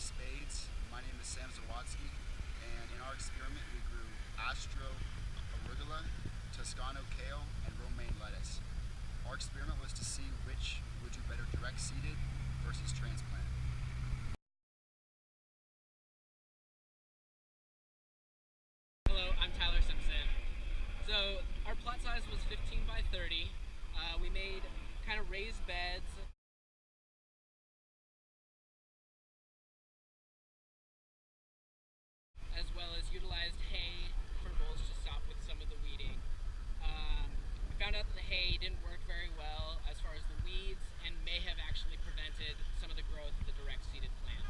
spades. My name is Zawatsky, and in our experiment we grew arugula, Toscano kale, and romaine lettuce. Our experiment was to see which would do better direct seeded versus transplant. Hello, I'm SImpson. So our plot size was 15 by 30. We made kind of raised beds. As well as utilized hay for mulch to stop with some of the weeding. We found out that the hay didn't work very well as far as the weeds and may have actually prevented some of the growth of the direct seeded plants.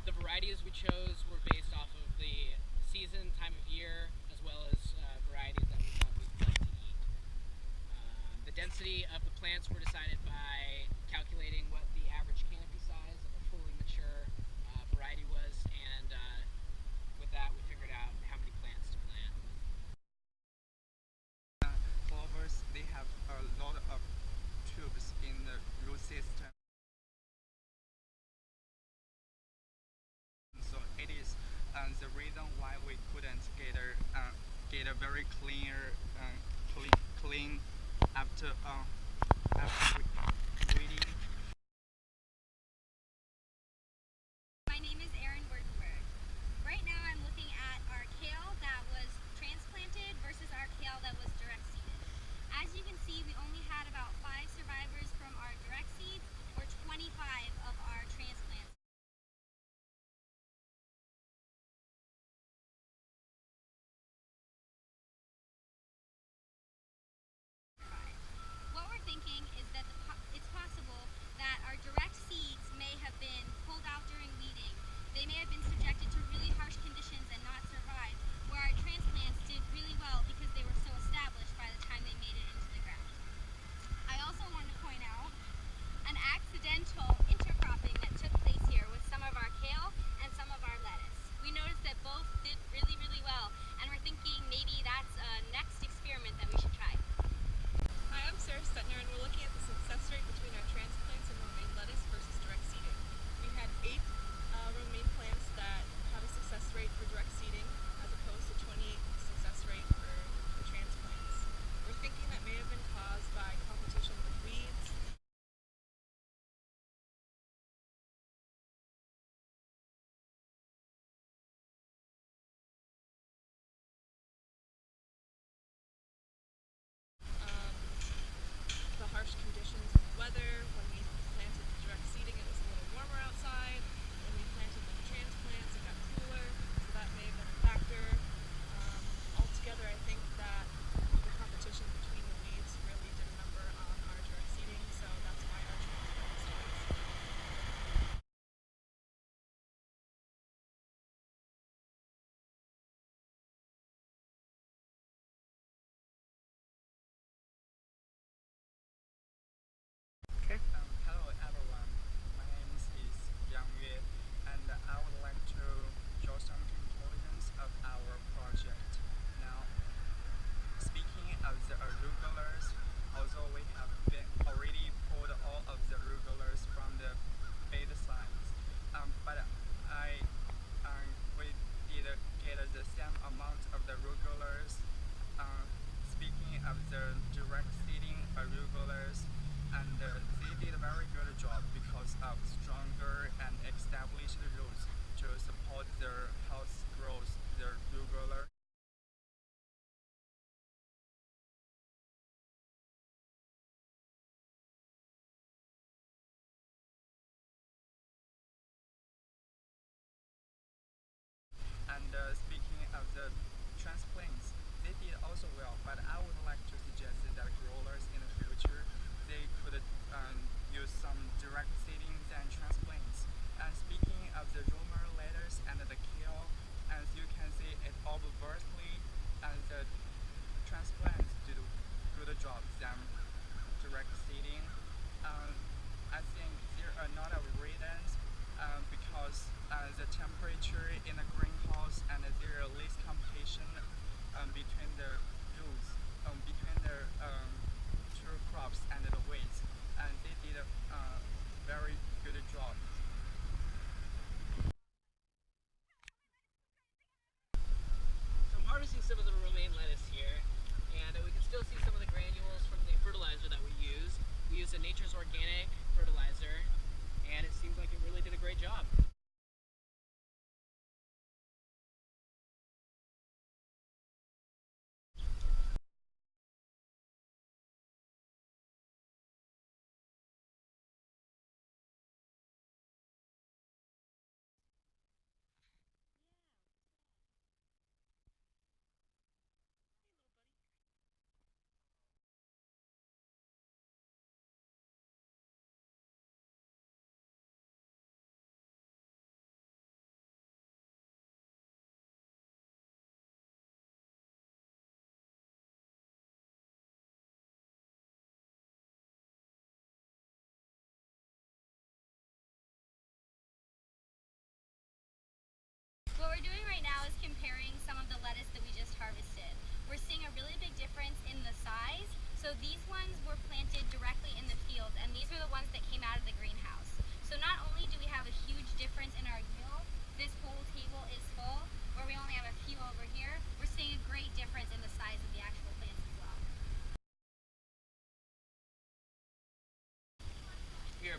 The varieties we chose were based off of the season, time of year, as well as varieties that we thought we'd like to eat. The density of the plants were decided by calculating what the average canopy size of a fully mature variety was, and with that we figured out how many plants to plant. Clovers, they have a lot of tubes in the root system. So it is the reason why we couldn't get a very clean after weeding. My name is Erin Werdenberg. Right now I'm looking at our kale that was transplanted versus our kale that was direct seeded. As you can see, we only had about 5 survivors from our direct seeds or 25 of our transplants. What we're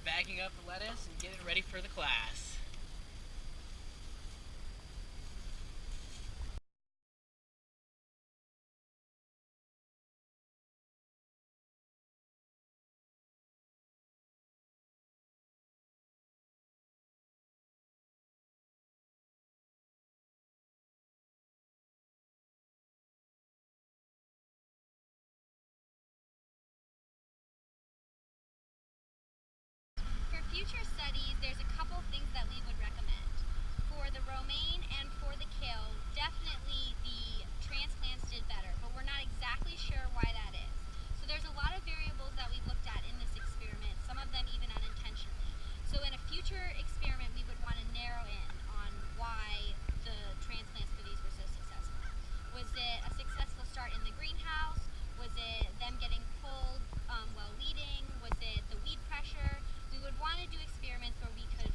bagging up the lettuce and getting ready for the class. For future studies, there's a couple things that we would recommend. For the romaine and for the kale, definitely the transplants did better, but we're not exactly sure why that is. So there's a lot of variables that we looked at in this experiment, some of them even unintentionally. So in a future experiment, we would want to narrow in on why the transplants for these were so successful. Was it a successful start in the greenhouse? Was it them getting pulled while weeding? Was it the weed pressure? We would want to do experiments where we could